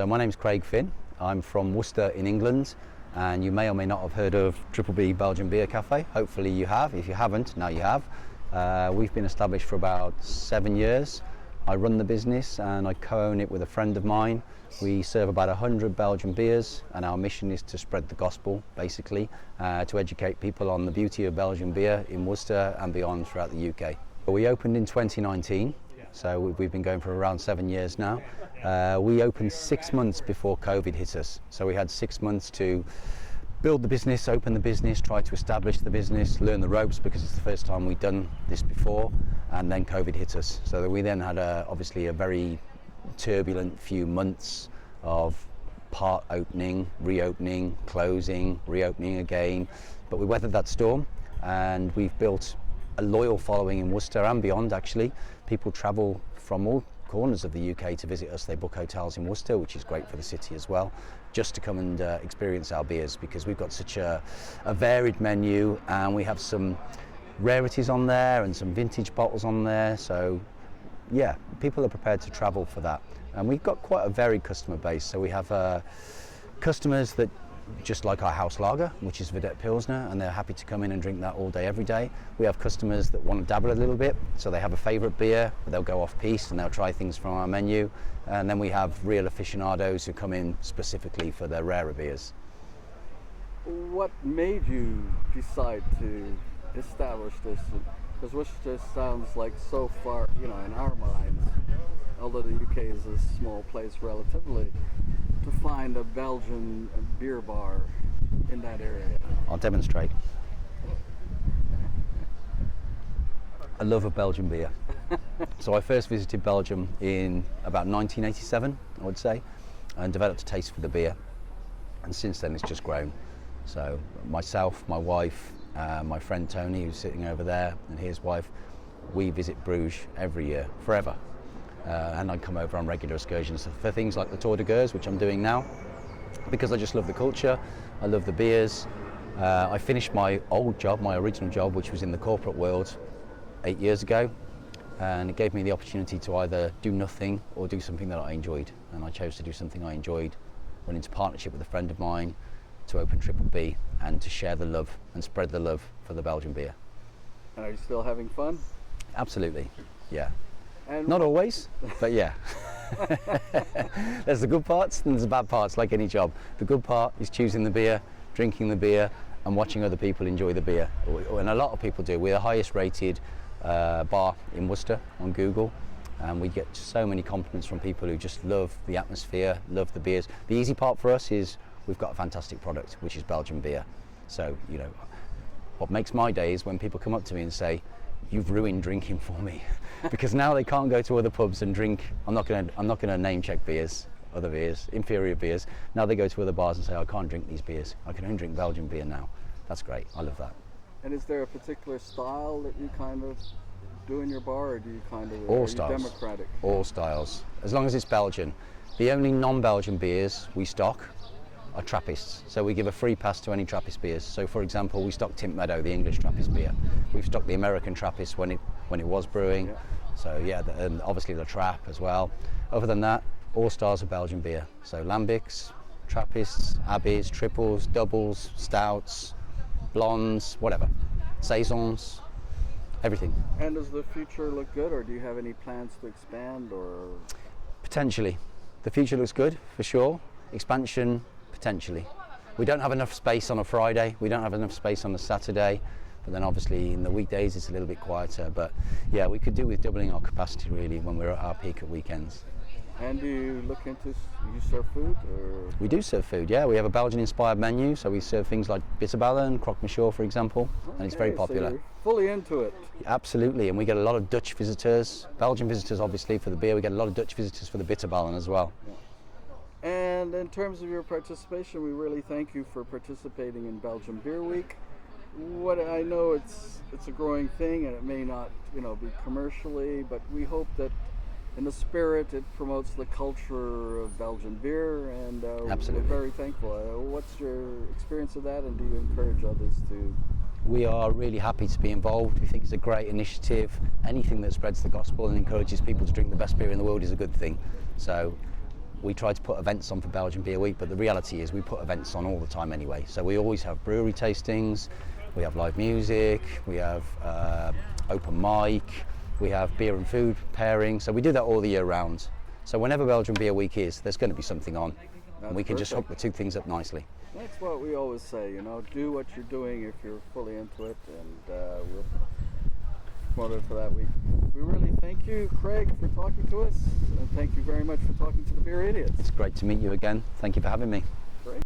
So my name's Craig Finn. I'm from Worcester in England, and you may or may not have heard of TripelB Belgian Beer Café. Hopefully you have. If you haven't, now you have. We've been established for about 7 years. I run the business and I co-own it with a friend of mine. We serve about 100 Belgian beers, and our mission is to spread the gospel, basically, to educate people on the beauty of Belgian beer in Worcester and beyond throughout the UK. We opened in 2019. So we've been going for around 7 years now. We opened 6 months before COVID hit us. So we had 6 months to build the business, open the business, try to establish the business, learn the ropes, because it's the first time we'd done this before, and then COVID hit us. So we then had obviously a very turbulent few months of part opening, reopening, closing, reopening again. But we weathered that storm, and we've built a loyal following in Worcester and beyond. Actually, people travel from all corners of the UK to visit us. They book hotels in Worcester, which is great for the city as well, just to come and experience our beers, because we've got such a varied menu, and we have some rarities on there and some vintage bottles on there. So yeah, people are prepared to travel for that, and we've got quite a varied customer base. So we have customers that just like our house lager, which is Vedette Pilsner, and they're happy to come in and drink that all day, every day. We have customers that want to dabble a little bit, so they have a favourite beer, they'll go off piste and they'll try things from our menu. And then we have real aficionados who come in specifically for their rarer beers. What made you decide to establish this? Because Worcester sounds like so far, in our minds, although the UK is a small place relatively, to find a Belgian beer bar in that area. I'll demonstrate. I love a Belgian beer. So I first visited Belgium in about 1987, I would say, and developed a taste for the beer. And since then it's just grown. So myself, my wife, my friend Tony, who's sitting over there, and his wife, we visit Bruges every year, forever. And I come over on regular excursions for things like the Tour de Guers, which I'm doing now, because I just love the culture, I love the beers. I finished my old job, my original job, which was in the corporate world 8 years ago, and it gave me the opportunity to either do nothing or do something that I enjoyed, and I chose to do something I enjoyed. Went into partnership with a friend of mine to open TripelB and to share the love and spread the love for the Belgian beer. And are you still having fun? Absolutely, yeah. And not always, but yeah. There's the good parts and there's the bad parts, like any job. The good part is choosing the beer, drinking the beer, and watching other people enjoy the beer. And a lot of people do. We're the highest rated bar in Worcester on Google, and we get so many compliments from people who just love the atmosphere, love the beers. The easy part for us is we've got a fantastic product, which is Belgian beer. So, what makes my day is when people come up to me and say, "You've ruined drinking for me," because now they can't go to other pubs and drink. I'm not going to name check beers, other beers, inferior beers. Now they go to other bars and say, "I can't drink these beers. I can only drink Belgian beer now." That's great. I love that. And is there a particular style that you kind of do in your bar, or do you kind of all are styles? You democratic? All styles, as long as it's Belgian. The only non-Belgian beers we stock are Trappists, so we give a free pass to any Trappist beers. So for example, we stock Tint Meadow, the English Trappist beer. We've stocked the American Trappist when it was brewing. Yeah. So yeah, and obviously the Trap as well. Other than that, all styles of Belgian beer. So lambics, Trappists, Abbeys, Tripels, doubles, stouts, blondes, whatever, saisons, everything. And does the future look good, or do you have any plans to expand, or? Potentially. The future looks good, for sure. Expansion, potentially. We don't have enough space on a Friday, we don't have enough space on a Saturday, but then obviously in the weekdays it's a little bit quieter. But yeah, we could do with doubling our capacity really when we're at our peak at weekends. And do you look into, you serve food, or? We do serve food, yeah. We have a Belgian-inspired menu, so we serve things like bitterballen, croque-monsieur, for example, and it's very popular. So you're fully into it. Absolutely, and we get a lot of Dutch visitors, Belgian visitors obviously for the beer. We get a lot of Dutch visitors for the bitterballen as well. Yeah. And in terms of your participation, we really thank you for participating in Belgian Beer Week. What I know, it's a growing thing, and it may not, be commercially, but we hope that in the spirit it promotes the culture of Belgian beer, and Absolutely. We're very thankful. What's your experience of that, and do you encourage others to? We are really happy to be involved. We think it's a great initiative. Anything that spreads the gospel and encourages people to drink the best beer in the world is a good thing. So we try to put events on for Belgian Beer Week, but the reality is we put events on all the time anyway. So we always have brewery tastings, we have live music, we have open mic, we have beer and food pairing. So we do that all the year round. So whenever Belgian Beer Week is, there's going to be something on, and we can just hook the two things up nicely. That's what we always say, you know, do what you're doing if you're fully into it, and we'll promote it for that week. We really thank you, Craig, for talking to us, and thank you very much for talking to the Beer Idiots. It's great to meet you again. Thank you for having me. Great.